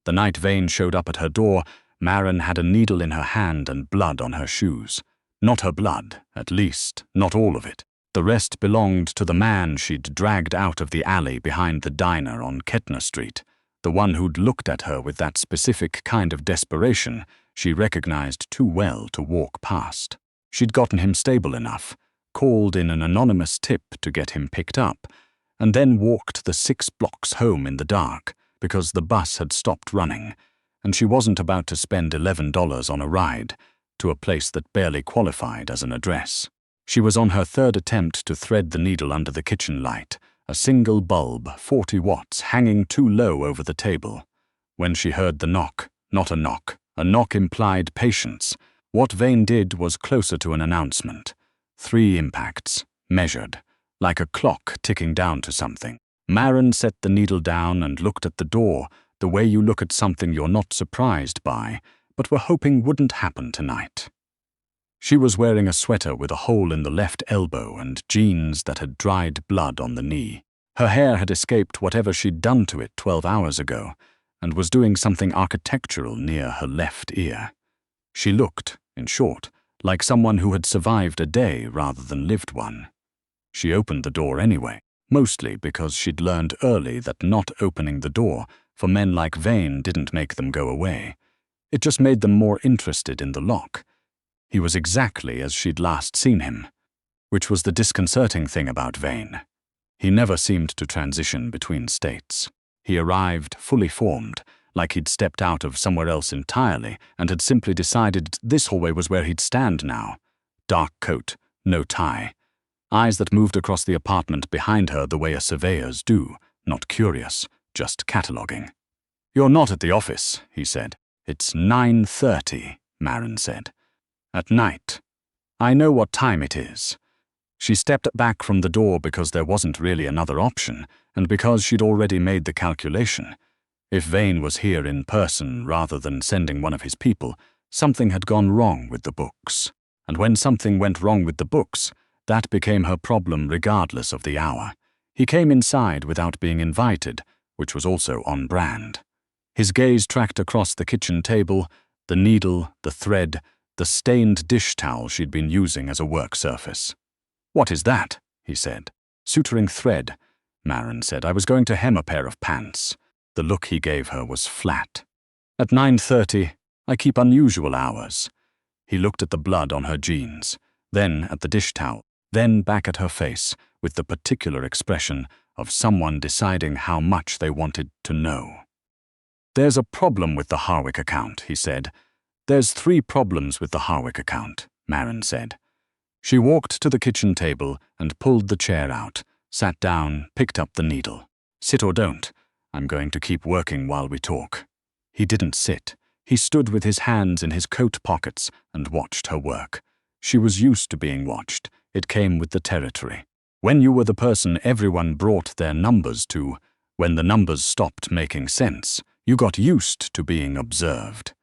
The night Vane showed up at her door, Maren had a needle in her hand and blood on her shoes. Not her blood, at least, not all of it. The rest belonged to the man she'd dragged out of the alley behind the diner on Kettner Street, the one who'd looked at her with that specific kind of desperation she recognized too well to walk past. She'd gotten him stable enough, called in an anonymous tip to get him picked up, and then walked the 6 blocks home in the dark because the bus had stopped running, and she wasn't about to spend $11 on a ride to a place that barely qualified as an address. She was on her 3rd attempt to thread the needle under the kitchen light, a single bulb, 40 watts, hanging too low over the table, when she heard the knock. Not a knock. A knock implied patience. What Vane did was closer to an announcement. 3 impacts, measured, like a clock ticking down to something. Maren set the needle down and looked at the door, the way you look at something you're not surprised by, but were hoping wouldn't happen tonight. She was wearing a sweater with a hole in the left elbow and jeans that had dried blood on the knee. Her hair had escaped whatever she'd done to it 12 hours ago, and was doing something architectural near her left ear. She looked, in short, like someone who had survived a day rather than lived one. She opened the door anyway, mostly because she'd learned early that not opening the door for men like Vane didn't make them go away. It just made them more interested in the lock. He was exactly as she'd last seen him, which was the disconcerting thing about Vane. He never seemed to transition between states. He arrived fully formed, like he'd stepped out of somewhere else entirely and had simply decided this hallway was where he'd stand now. Dark coat, no tie. Eyes that moved across the apartment behind her the way a surveyor's do, not curious, just cataloguing. "You're not at the office," he said. "It's 9:30, Maren said. "At night. I know what time it is." She stepped back from the door because there wasn't really another option, and because she'd already made the calculation. If Vane was here in person rather than sending one of his people, something had gone wrong with the books. And when something went wrong with the books, that became her problem regardless of the hour. He came inside without being invited, which was also on brand. His gaze tracked across the kitchen table, the needle, the thread, the stained dish towel she'd been using as a work surface. "What is that?" he said. "Suturing thread," Maren said. "I was going to hem a pair of pants." The look he gave her was flat. "At 9:30, I keep unusual hours." He looked at the blood on her jeans, then at the dish towel, then back at her face, with the particular expression of someone deciding how much they wanted to know. "There's a problem with the Harwick account," he said. "There's 3 problems with the Harwick account," Maren said. She walked to the kitchen table and pulled the chair out, sat down, picked up the needle. "Sit or don't. I'm going to keep working while we talk." He didn't sit. He stood with his hands in his coat pockets and watched her work. She was used to being watched. It came with the territory. When you were the person everyone brought their numbers to, when the numbers stopped making sense, you got used to being observed.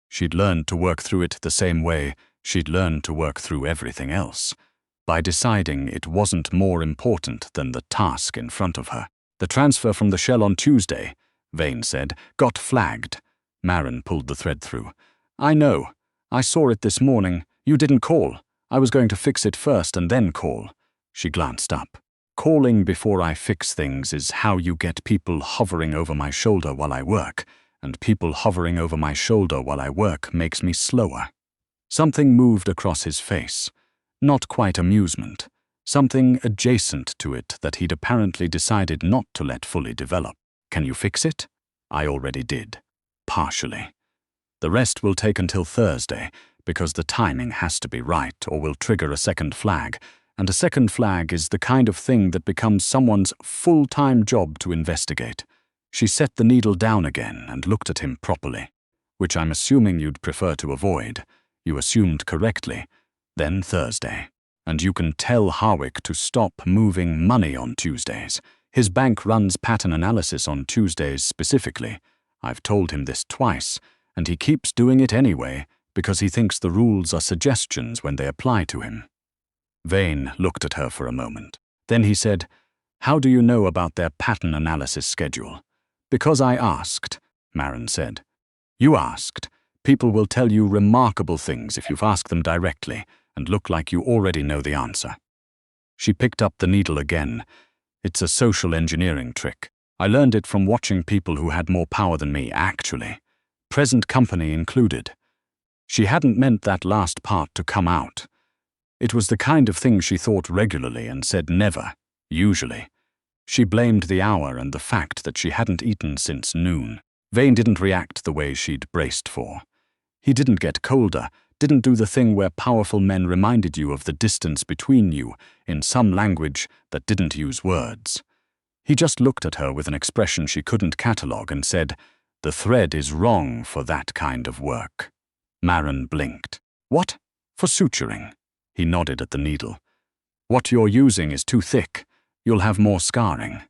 She'd learned to work through it the same way she'd learned to work through everything else, by deciding it wasn't more important than the task in front of her. "The transfer from the Shell on Tuesday," Vane said, "got flagged." Maren pulled the thread through. "I know. I saw it this morning. You didn't call. I was going to fix it first and then call." She glanced up. "Calling before I fix things is how you get people hovering over my shoulder while I work, and people hovering over my shoulder while I work makes me slower." Something moved across his face. Not quite amusement. Something adjacent to it that he'd apparently decided not to let fully develop. "Can you fix it?" "I already did. Partially. The rest will take until Thursday, because the timing has to be right or will trigger a second flag, and a second flag is the kind of thing that becomes someone's full-time job to investigate." She set the needle down again and looked at him properly, which I'm assuming you'd prefer to avoid. You assumed correctly. Then Thursday. And you can tell Harwick to stop moving money on Tuesdays. His bank runs pattern analysis on Tuesdays specifically. I've told him this twice, and he keeps doing it anyway because he thinks the rules are suggestions when they apply to him. Vane looked at her for a moment. Then he said, "How do you know about their pattern analysis schedule?" "Because I asked." Maren said. You asked. People will tell you remarkable things if you ask them directly and look like you already know the answer. She picked up the needle again. It's a social engineering trick. I learned it from watching people who had more power than me, actually. Present company included. She hadn't meant that last part to come out. It was the kind of thing she thought regularly and said never, usually. She blamed the hour and the fact that she hadn't eaten since noon. Vane didn't react the way she'd braced for. He didn't get colder, didn't do the thing where powerful men reminded you of the distance between you in some language that didn't use words. He just looked at her with an expression she couldn't catalogue and said, "The thread is wrong for that kind of work." Maren blinked. "What? For suturing?" He nodded at the needle. "What you're using is too thick. You'll have more scarring."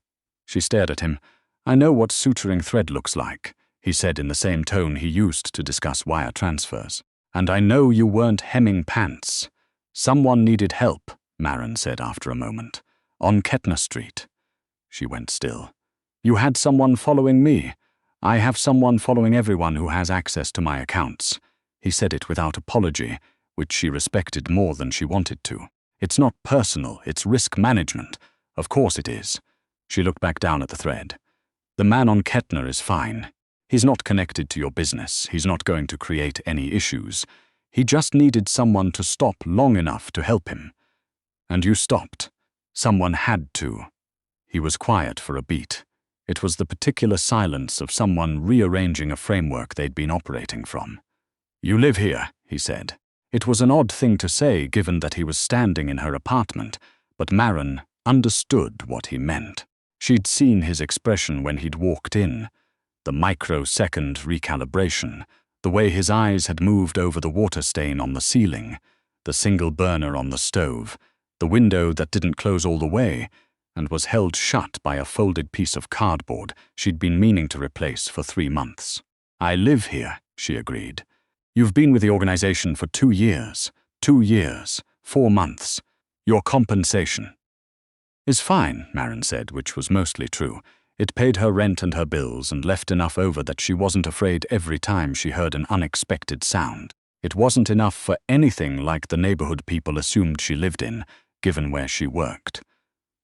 She stared at him. "I know what suturing thread looks like," he said in the same tone he used to discuss wire transfers. "And I know you weren't hemming pants." "Someone needed help," Maren said after a moment. "On Kettner Street." She went still. "You had someone following me. I have someone following everyone who has access to my accounts." He said it without apology, which she respected more than she wanted to. "It's not personal, it's risk management. Of course it is." She looked back down at the thread. "The man on Kettner is fine. He's not connected to your business. He's not going to create any issues. He just needed someone to stop long enough to help him. And you stopped. Someone had to." He was quiet for a beat. It was the particular silence of someone rearranging a framework they'd been operating from. "You live here," he said. It was an odd thing to say given that he was standing in her apartment, but Maren understood what he meant. She'd seen his expression when he'd walked in. The microsecond recalibration, the way his eyes had moved over the water stain on the ceiling, the single burner on the stove, the window that didn't close all the way, and was held shut by a folded piece of cardboard she'd been meaning to replace for 3 months. "I live here," she agreed. "You've been with the organization for 2 years. 2 years. 4 months. Your compensation." "Is fine," Maren said, which was mostly true. It paid her rent and her bills and left enough over that she wasn't afraid every time she heard an unexpected sound. It wasn't enough for anything like the neighborhood people assumed she lived in, given where she worked.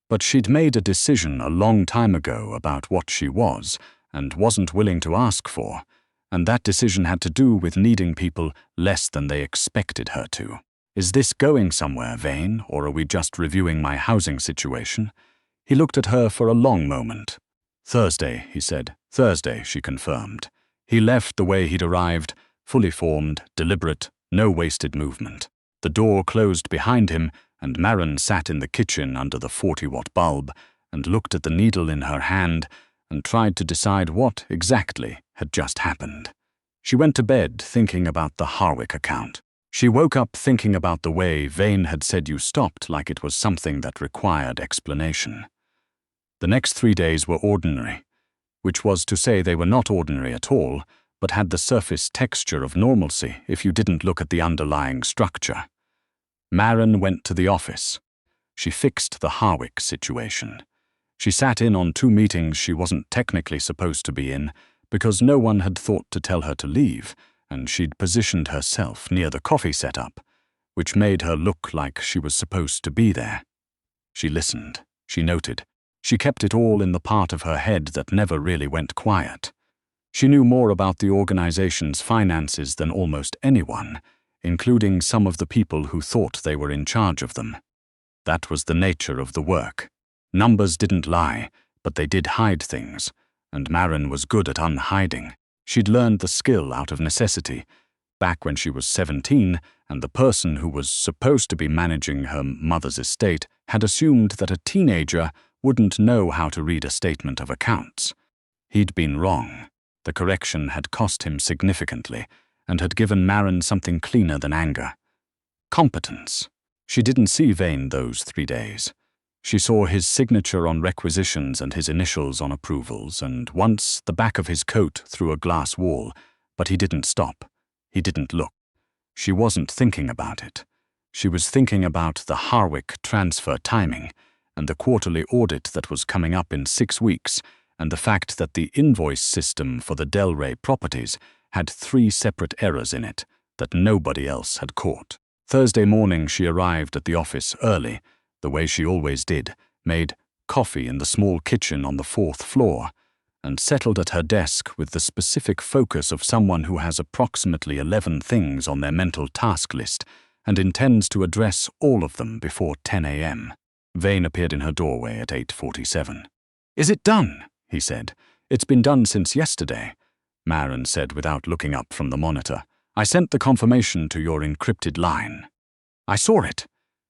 But she'd made a decision a long time ago about what she was and wasn't willing to ask for, and that decision had to do with needing people less than they expected her to. "Is this going somewhere, Vane, or are we just reviewing my housing situation?" He looked at her for a long moment. "Thursday," he said. "Thursday," she confirmed. He left the way he'd arrived, fully formed, deliberate, no wasted movement. The door closed behind him, and Maren sat in the kitchen under the 40-watt bulb and looked at the needle in her hand and tried to decide what exactly had just happened. She went to bed thinking about the Harwick account. She woke up thinking about the way Vane had said you stopped like it was something that required explanation. The next 3 days were ordinary, which was to say they were not ordinary at all, but had the surface texture of normalcy if you didn't look at the underlying structure. Maren went to the office. She fixed the Harwick situation. She sat in on 2 meetings she wasn't technically supposed to be in because no one had thought to tell her to leave, and she'd positioned herself near the coffee setup, which made her look like she was supposed to be there. She listened. She noted. She kept it all in the part of her head that never really went quiet. She knew more about the organization's finances than almost anyone, including some of the people who thought they were in charge of them. That was the nature of the work. Numbers didn't lie, but they did hide things, and Maren was good at unhiding. She'd learned the skill out of necessity, back when she was 17, and the person who was supposed to be managing her mother's estate had assumed that a teenager wouldn't know how to read a statement of accounts. He'd been wrong. The correction had cost him significantly, and had given Maren something cleaner than anger. Competence. She didn't see Vane those 3 days. She saw his signature on requisitions and his initials on approvals, and once the back of his coat through a glass wall, but he didn't stop. He didn't look. She wasn't thinking about it. She was thinking about the Harwick transfer timing, and the quarterly audit that was coming up in 6 weeks, and the fact that the invoice system for the Delray properties had 3 separate errors in it that nobody else had caught. Thursday morning she arrived at the office early, the way she always did, made coffee in the small kitchen on the 4th floor, and settled at her desk with the specific focus of someone who has approximately 11 things on their mental task list and intends to address all of them before 10 a.m. Vane appeared in her doorway at 8:47. "Is it done?" he said. "It's been done since yesterday," Maren said without looking up from the monitor. "I sent the confirmation to your encrypted line." "I saw it."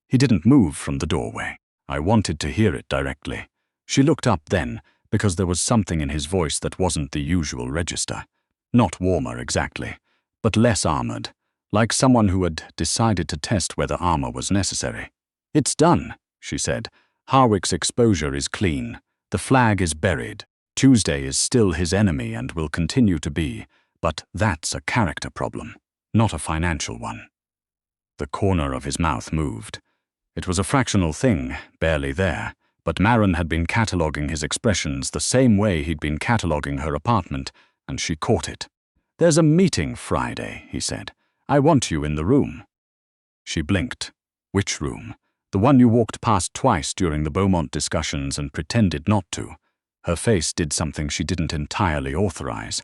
He didn't move from the doorway. "I wanted to hear it directly." She looked up then, because there was something in his voice that wasn't the usual register. Not warmer exactly, but less armored, like someone who had decided to test whether armor was necessary. "It's done," she said. "Harwick's exposure is clean. The flag is buried. Tuesday is still his enemy and will continue to be, but that's a character problem, not a financial one." The corner of his mouth moved. It was a fractional thing, barely there, but Maren had been cataloguing his expressions the same way he'd been cataloguing her apartment, and she caught it. "There's a meeting Friday," he said. "I want you in the room." She blinked. "Which room?" "The one you walked past twice during the Beaumont discussions and pretended not to." Her face did something she didn't entirely authorize.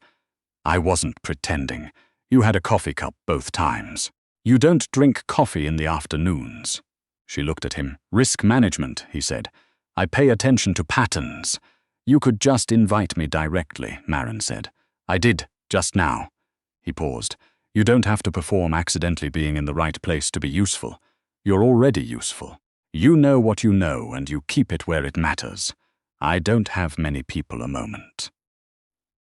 "I wasn't pretending. You had a coffee cup both times. You don't drink coffee in the afternoons." She looked at him. "Risk management," he said. "I pay attention to patterns." "You could just invite me directly," Maren said. "I did, just now." He paused. "You don't have to perform accidentally being in the right place to be useful. You're already useful. You know what you know and you keep it where it matters. I don't have many people a moment."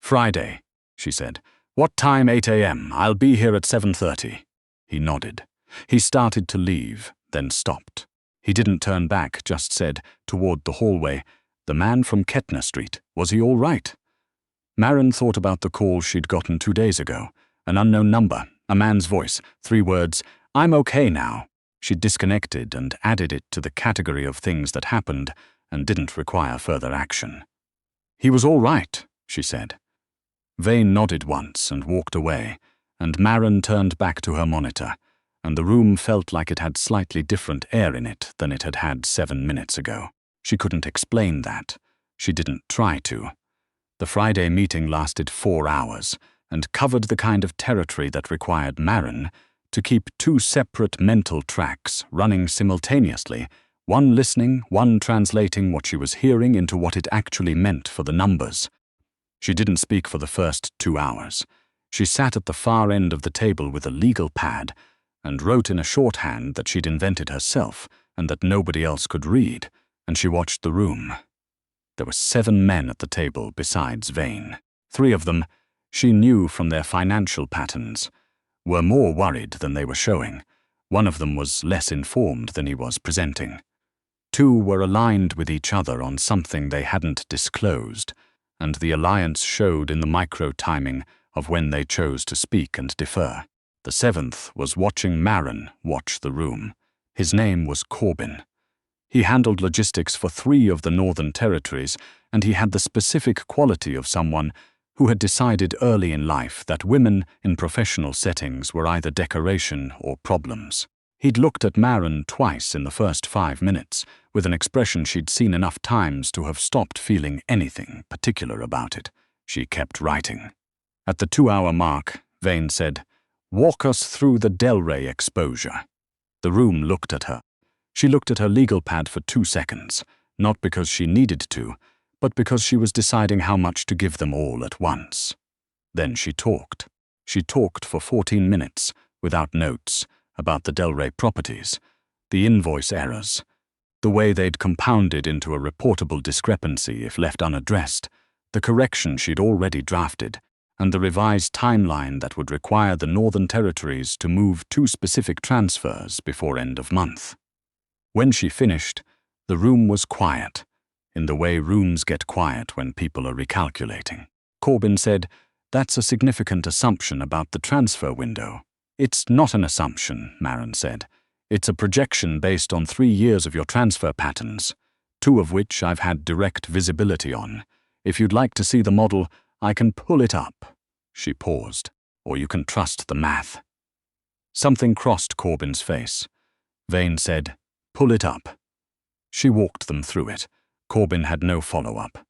"Friday," she said. "What time? 8 a.m. I'll be here at 7:30. He nodded. He started to leave, then stopped. He didn't turn back, just said, toward the hallway, "The man from Kettner Street, was he all right?" Maren thought about the call she'd gotten 2 days ago. An unknown number, a man's voice, 3 words, "I'm okay now." She disconnected and added it to the category of things that happened and didn't require further action. "He was all right," she said. Vane nodded once and walked away, and Maren turned back to her monitor, and the room felt like it had slightly different air in it than it had had 7 minutes ago. She couldn't explain that. She didn't try to. The Friday meeting lasted 4 hours and covered the kind of territory that required Maren to keep 2 separate mental tracks running simultaneously, one listening, one translating what she was hearing into what it actually meant for the numbers. She didn't speak for the first 2 hours. She sat at the far end of the table with a legal pad and wrote in a shorthand that she'd invented herself and that nobody else could read, and she watched the room. There were 7 men at the table besides Vane. 3 of them, she knew from their financial patterns, were more worried than they were showing. One of them was less informed than he was presenting. 2 were aligned with each other on something they hadn't disclosed, and the alliance showed in the micro-timing of when they chose to speak and defer. The 7th was watching Maren watch the room. His name was Corbin. He handled logistics for 3 of the Northern Territories, and he had the specific quality of someone who had decided early in life that women in professional settings were either decoration or problems. He'd looked at Maren twice in the first 5 minutes, with an expression she'd seen enough times to have stopped feeling anything particular about it. She kept writing. At the 2-hour mark, Vane said, "Walk us through the Delray exposure." The room looked at her. She looked at her legal pad for 2 seconds, not because she needed to, but because she was deciding how much to give them all at once. Then she talked. She talked for 14 minutes, without notes, about the Delray properties, the invoice errors, the way they'd compounded into a reportable discrepancy if left unaddressed, the correction she'd already drafted, and the revised timeline that would require the Northern Territories to move 2 specific transfers before end of month. When she finished, the room was quiet, in the way rooms get quiet when people are recalculating. Corbin said, "That's a significant assumption about the transfer window." "It's not an assumption," Maren said. "It's a projection based on 3 years of your transfer patterns, 2 of which I've had direct visibility on. If you'd like to see the model, I can pull it up. She paused. Or you can trust the math. Something crossed Corbyn's face. Vane said, "Pull it up." She walked them through it. Corbyn had no follow-up.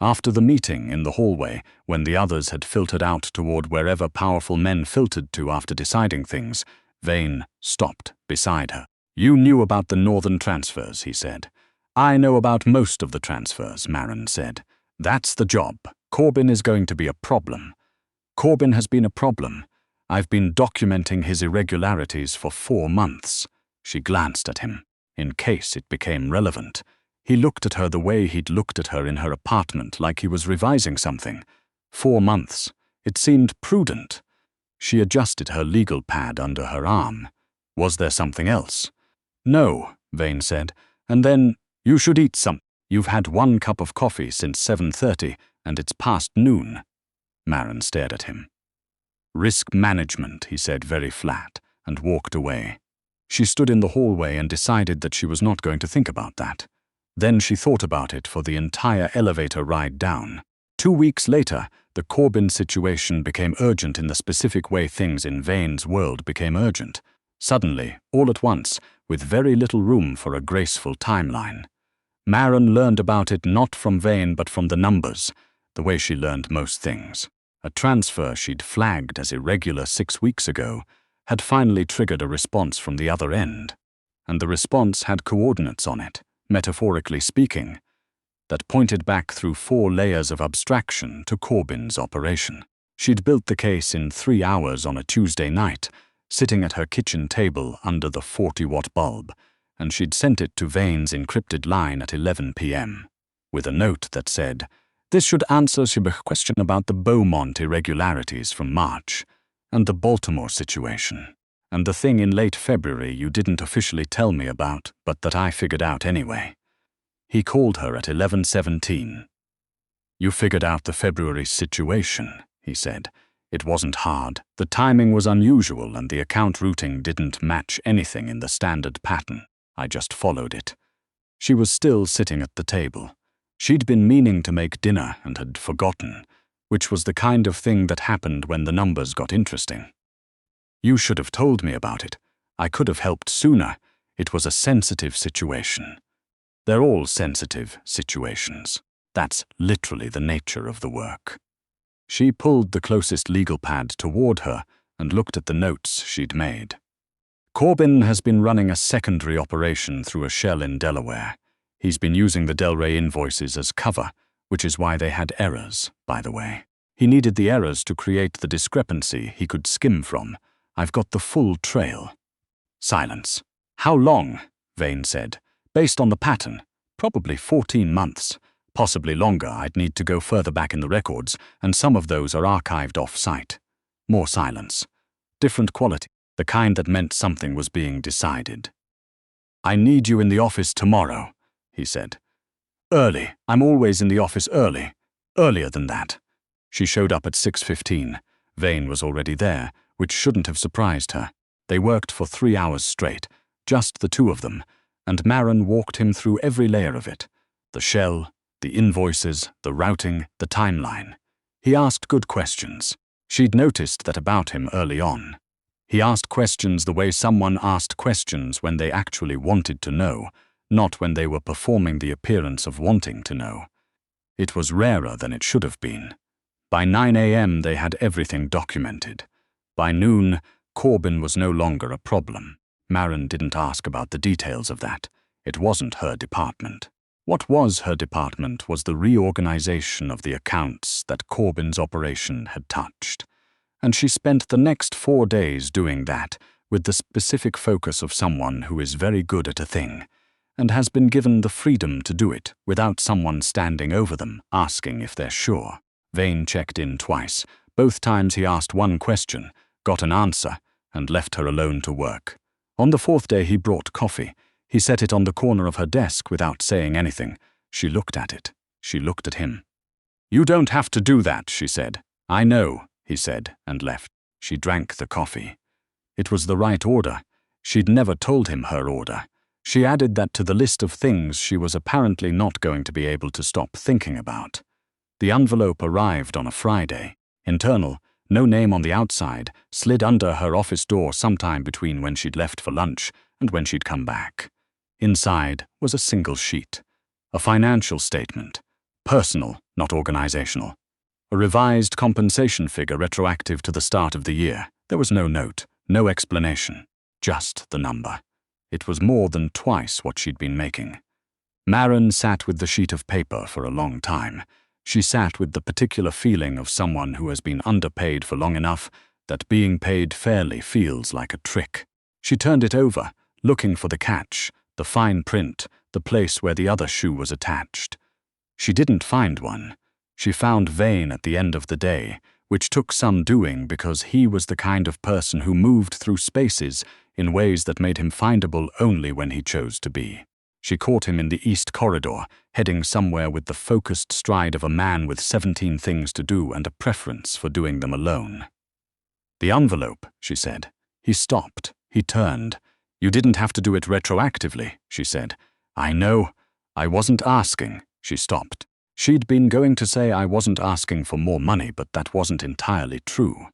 After the meeting in the hallway, when the others had filtered out toward wherever powerful men filtered to after deciding things, Vane stopped beside her. "You knew about the northern transfers," he said. "I know about most of the transfers," Marin said. "That's the job. Corbyn is going to be a problem." "Corbyn has been a problem. I've been documenting his irregularities for 4 months." She glanced at him, in case it became relevant. He looked at her the way he'd looked at her in her apartment, like he was revising something. 4 months. It seemed prudent. She adjusted her legal pad under her arm. Was there something else? "No," Vane said. "And then, you should eat some. You've had 1 cup of coffee since 7:30, and it's past noon." Marin stared at him. "Risk management," he said very flat, and walked away. She stood in the hallway and decided that she was not going to think about that. Then she thought about it for the entire elevator ride down. 2 weeks later, the Corbyn situation became urgent in the specific way things in Vane's world became urgent. Suddenly, all at once, with very little room for a graceful timeline. Marin learned about it not from Vane but from the numbers, the way she learned most things. A transfer she'd flagged as irregular 6 weeks ago had finally triggered a response from the other end. And the response had coordinates on it, metaphorically speaking, that pointed back through 4 layers of abstraction to Corbyn's operation. She'd built the case in 3 hours on a Tuesday night, sitting at her kitchen table under the 40-watt bulb, and she'd sent it to Vane's encrypted line at 11 p.m., with a note that said, "This should answer your question about the Beaumont irregularities from March, and the Baltimore situation, and the thing in late February you didn't officially tell me about, but that I figured out anyway." He called her at 11:17. "You figured out the February situation," he said. "It wasn't hard. The timing was unusual and the account routing didn't match anything in the standard pattern. I just followed it." She was still sitting at the table. She'd been meaning to make dinner and had forgotten, which was the kind of thing that happened when the numbers got interesting. "You should have told me about it. I could have helped sooner. It was a sensitive situation." They're all sensitive situations. That's literally the nature of the work. She pulled the closest legal pad toward her and looked at the notes she'd made. "Corbyn has been running a secondary operation through a shell in Delaware. He's been using the Delray invoices as cover, which is why they had errors, by the way. He needed the errors to create the discrepancy he could skim from. I've got the full trail." Silence. "How long?" Vane said. "Based on the pattern, probably 14 months. Possibly longer. I'd need to go further back in the records, and some of those are archived off-site." More silence. Different quality, the kind that meant something was being decided. "I need you in the office tomorrow," he said. "Early. I'm always in the office early. Earlier than that." She showed up at 6:15. Vane was already there, which shouldn't have surprised her. They worked for 3 hours straight, just the 2 of them, and Marin walked him through every layer of it. The shell, the invoices, the routing, the timeline. He asked good questions. She'd noticed that about him early on. He asked questions the way someone asked questions when they actually wanted to know, not when they were performing the appearance of wanting to know. It was rarer than it should have been. By 9 a.m. they had everything documented. By noon, Corbyn was no longer a problem. Marin didn't ask about the details of that. It wasn't her department. What was her department was the reorganization of the accounts that Corbyn's operation had touched. And she spent the next 4 days doing that, with the specific focus of someone who is very good at a thing, and has been given the freedom to do it without someone standing over them, asking if they're sure. Vane checked in twice. Both times he asked one question, got an answer, and left her alone to work. On the 4th day he brought coffee. He set it on the corner of her desk without saying anything. She looked at it. She looked at him. "You don't have to do that," she said. "I know," he said, and left. She drank the coffee. It was the right order. She'd never told him her order. She added that to the list of things she was apparently not going to be able to stop thinking about. The envelope arrived on a Friday. Internal, no name on the outside, slid under her office door sometime between when she'd left for lunch and when she'd come back. Inside was a single sheet. A financial statement. Personal, not organizational. A revised compensation figure retroactive to the start of the year. There was no note, no explanation, just the number. It was more than twice what she'd been making. Maren sat with the sheet of paper for a long time. She sat with the particular feeling of someone who has been underpaid for long enough that being paid fairly feels like a trick. She turned it over, looking for the catch, the fine print, the place where the other shoe was attached. She didn't find one. She found Vane at the end of the day, which took some doing because he was the kind of person who moved through spaces in ways that made him findable only when he chose to be. She caught him in the east corridor, heading somewhere with the focused stride of a man with 17 things to do and a preference for doing them alone. "The envelope," she said. He stopped. He turned. "You didn't have to do it retroactively," she said. "I know. I wasn't asking." She stopped. She'd been going to say I wasn't asking for more money, but that wasn't entirely true.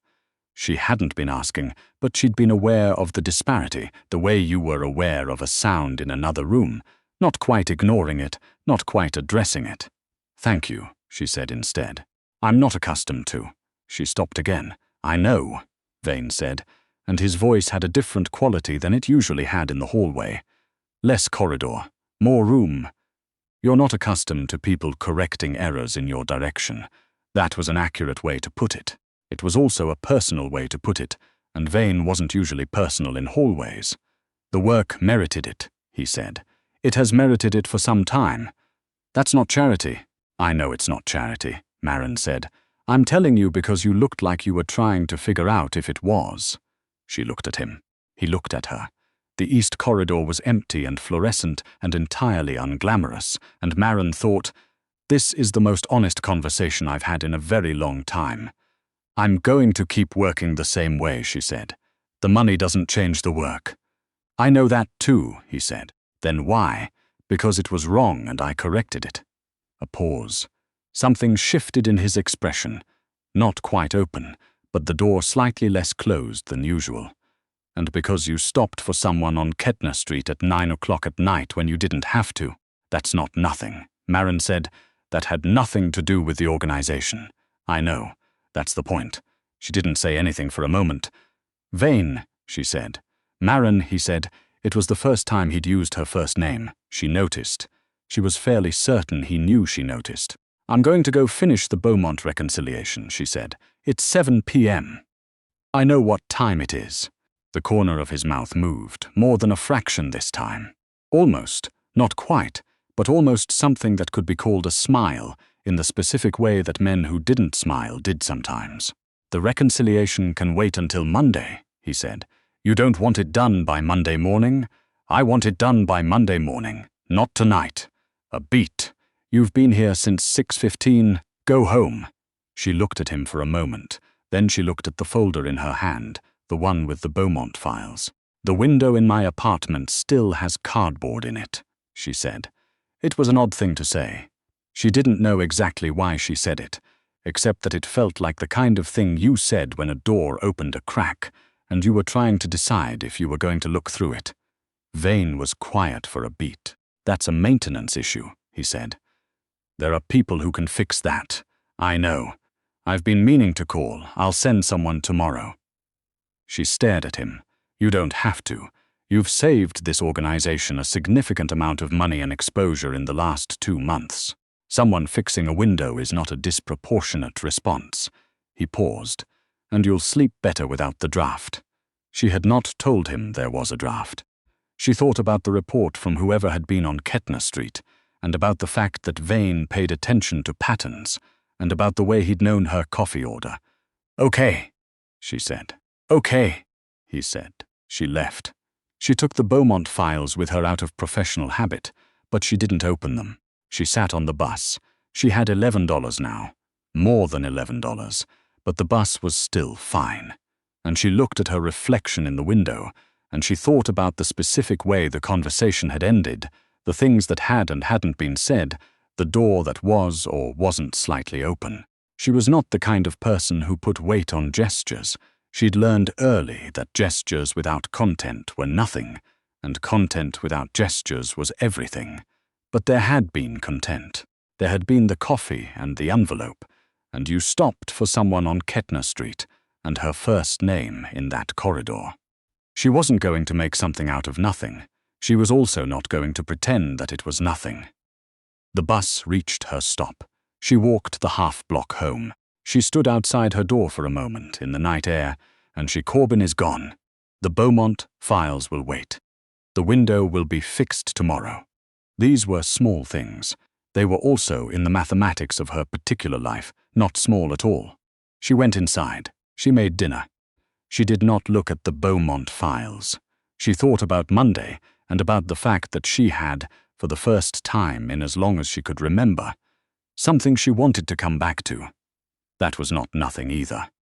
She hadn't been asking, but she'd been aware of the disparity, the way you were aware of a sound in another room, not quite ignoring it, not quite addressing it. "Thank you," she said instead. "I'm not accustomed to." She stopped again. "I know," Vane said, and his voice had a different quality than it usually had in the hallway. Less corridor, more room. "You're not accustomed to people correcting errors in your direction." That was an accurate way to put it. It was also a personal way to put it, and Vane wasn't usually personal in hallways. "The work merited it," he said. "It has merited it for some time." "That's not charity." "I know it's not charity," Maren said. "I'm telling you because you looked like you were trying to figure out if it was." She looked at him. He looked at her. The east corridor was empty and fluorescent and entirely unglamorous, and Maren thought, "This is the most honest conversation I've had in a very long time." "I'm going to keep working the same way," she said. "The money doesn't change the work." "I know that too," he said. "Then why?" "Because it was wrong and I corrected it." A pause. Something shifted in his expression. Not quite open, but the door slightly less closed than usual. "And because you stopped for someone on Kettner Street at 9 o'clock at night when you didn't have to." "That's not nothing," Maren said. "That had nothing to do with the organization." "I know. That's the point." She didn't say anything for a moment. "Vane," she said. "Maren," he said. It was the first time he'd used her first name. She noticed. She was fairly certain he knew she noticed. "I'm going to go finish the Beaumont reconciliation," she said. "It's 7 p.m. "I know what time it is." The corner of his mouth moved, more than a fraction this time. Almost, not quite, but almost something that could be called a smile, in the specific way that men who didn't smile did sometimes. "The reconciliation can wait until Monday," he said. "You don't want it done by Monday morning? I want it done by Monday morning, not tonight. A beat. You've been here since 6:15. Go home." She looked at him for a moment. Then she looked at the folder in her hand, the one with the Beaumont files. "The window in my apartment still has cardboard in it," she said. It was an odd thing to say. She didn't know exactly why she said it, except that it felt like the kind of thing you said when a door opened a crack, and you were trying to decide if you were going to look through it. Vane was quiet for a beat. "That's a maintenance issue," he said. "There are people who can fix that. I know. I've been meaning to call. I'll send someone tomorrow." She stared at him. "You don't have to. You've saved this organization a significant amount of money and exposure in the last 2 months. Someone fixing a window is not a disproportionate response." He paused. "And you'll sleep better without the draft." She had not told him there was a draft. She thought about the report from whoever had been on Kettner Street, and about the fact that Vane paid attention to patterns, and about the way he'd known her coffee order. "Okay," she said. "Okay," he said. She left. She took the Beaumont files with her out of professional habit, but she didn't open them. She sat on the bus. She had $11 now. More than $11, but the bus was still fine. And she looked at her reflection in the window, and she thought about the specific way the conversation had ended, the things that had and hadn't been said, the door that was or wasn't slightly open. She was not the kind of person who put weight on gestures. She'd learned early that gestures without content were nothing, and content without gestures was everything. But there had been content. There had been the coffee and the envelope, and you stopped for someone on Kettner Street, and her first name in that corridor. She wasn't going to make something out of nothing. She was also not going to pretend that it was nothing. The bus reached her stop. She walked the half-block home. She stood outside her door for a moment in the night air, and Corbin is gone. The Beaumont files will wait. The window will be fixed tomorrow. These were small things. They were also in the mathematics of her particular life, not small at all. She went inside. She made dinner. She did not look at the Beaumont files. She thought about Monday and about the fact that she had, for the first time in as long as she could remember, something she wanted to come back to. That was not nothing either.